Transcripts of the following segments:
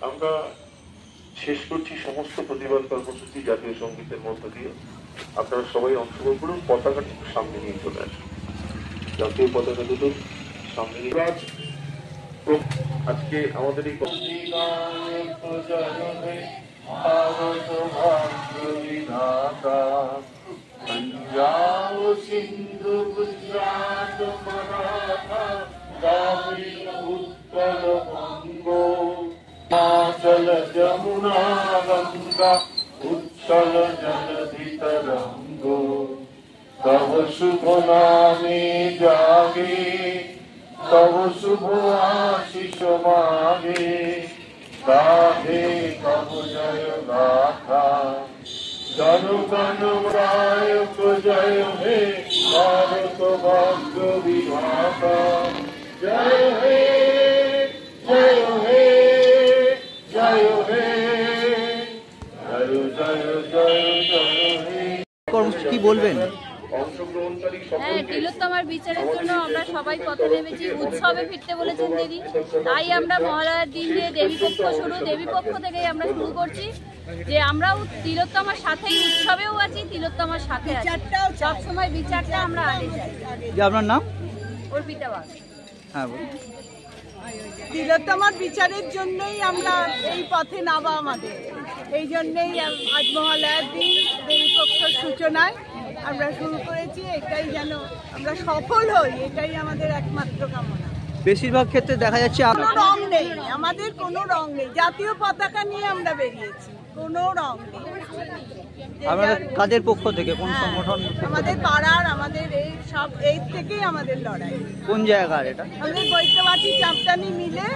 আমরা শেষ করছি সমস্ত প্রতিবাদ কর্মসূচি জাতীয় সঙ্গীতের মধ্য দিয়ে। আপনারা সবাই অংশগ্রহণ করুন, পতাকাটি সামনে নিয়ে চলে আসুন, জাতীয় পতাকা দুটো সামনে নিয়ে। আজকে আমাদের এই पंजाब सिंधु गुजरात मराठा कावेरी उत्कल बंगो हिमाचल जमुना गंगा उत्कल जलधि तरंगो तव शुभ नामे जागे तव शुभ आशीष मागे गाहे तव जय गाथा जनगण नायक जय हे भारत भाग्य विधाता जय हे जय हे जय हे जय जय जय जय हे। কি বলবেন? তিলোত্তমার বিচারের জন্য আমরা সবাই পথে নেমেছি। উৎসবে ফিরতে বলেছেন দিদি, তাই আমরা মহালয়ার দিন যে দেবীপক্ষ থেকেই আমরা শুরু করছি যে আমরাও তিলোত্তমার সাথেই উৎসবেও আছি, তিলোত্তমার সাথে আছি, সবসময় বিচারটা আমরা আগে চাই। আপনার নাম? অর্পিতা বাগ। হ্যাঁ, তিলোত্তমার বিচারের জন্যই আমরা এই পথে নামা, আমাদের এই জন্যই আজ মহালয়ার দিন দেবীপক্ষের সূচনায় আমরা শুরু করেছি। এটাই যেন আমরা সফল হই, এটাই আমাদের একমাত্র কামনা। বেশিরভাগ ক্ষেত্রে দেখা যাচ্ছে কোনো রং নেই, আমাদের কোনো রং নেই, জাতীয় পতাকা নিয়ে আমরা বেরিয়েছি, কোনো রং নেই। আপনাদের কাদের পক্ষ থেকে, কোন সংগঠন? আমাদের পাড়ার, আমাদের এই সব এই থেকেই আমাদের লড়াই। কোন জায়গার এটা? আমাদের বৈদ্যবাটি চাপটানি মিলে।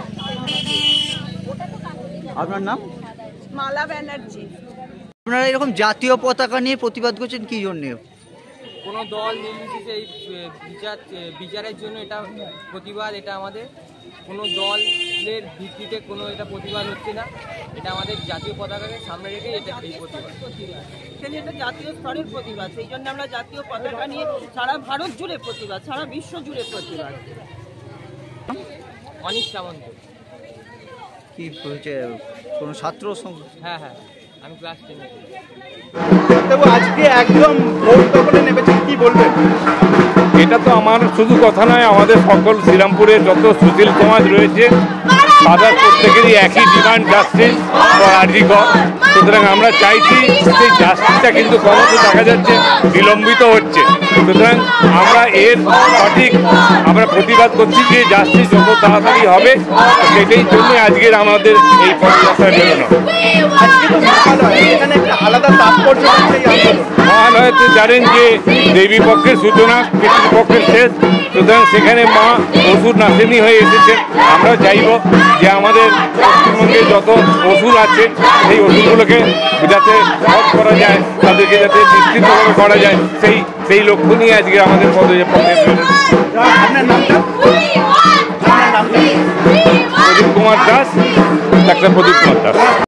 আপনার নাম? মালা ব্যানার্জি। আপনারা এরকম জাতীয় পতাকা নিয়ে প্রতিবাদ করছেন কি জন্য? কোনো দল নির্বিশেষে এই বিচারের জন্য এটা প্রতিবাদ। এটা আমাদের কোনো দলের ভিত্তিতে কোনো এটা প্রতিবাদ হচ্ছে না, এটা আমাদের জাতীয় পতাকাকে সামনে রেখে এটা এই প্রতিবাদ। এটা জাতীয় স্তরের প্রতিবাদ, সেই জন্য আমরা জাতীয় পতাকা নিয়ে সারা ভারত জুড়ে প্রতিবাদ, সারা বিশ্ব জুড়ে প্রতিবাদ। অনিক সামন্ত। কি হয়েছে? কোনো ছাত্র? হ্যাঁ হ্যাঁ, আমি ক্লাস 10 এ। আজকে একদম ভোট দখলে নেমেছেন, কি বলবেন? এটা তো আমার শুধু কথা নয়, আমাদের সকল শ্রীরামপুরের যত সুশীল সমাজ রয়েছে তাদের প্রত্যেকেরই একই ডিমান্ড, জাস্টিস ফর আরজি কর। সুতরাং আমরা চাইছি সেই জাস্টিসটা কিন্তু ক্রমশ দেখা যাচ্ছে বিলম্বিত হচ্ছে। সুতরাং আমরা এর সঠিক আমরা প্রতিবাদ করছি যে জাস্টিস যত তাড়াতাড়ি হবে, সেটাই জন্য আজকের আমাদের এই পদযাত্রা বেরোনো। আজকে তো এখানে একটা আলাদা তাৎপর্য আছে এই আন্দোলন। মহান আপনারা হয়তো জানেন যে দেবী পক্ষের সূচনা পিতৃপক্ষের শেষ, সুতরাং সেখানে মা অসুর নাশিনী হয়ে এসেছেন। আমরা চাইব যে আমাদের পশ্চিমবঙ্গে যত অসুর আছে সেই অসুরগুলোকে যাতে বধ করা যায়, তাদেরকে যাতে নিশ্চিতভাবে করা যায়, সেই লক্ষ্য নিয়ে আজকে আমাদের পদযাত্রা। আপনার নামটা? প্রদীপ কুমার দাস, ডাক্তার প্রদীপ কুমার দাস।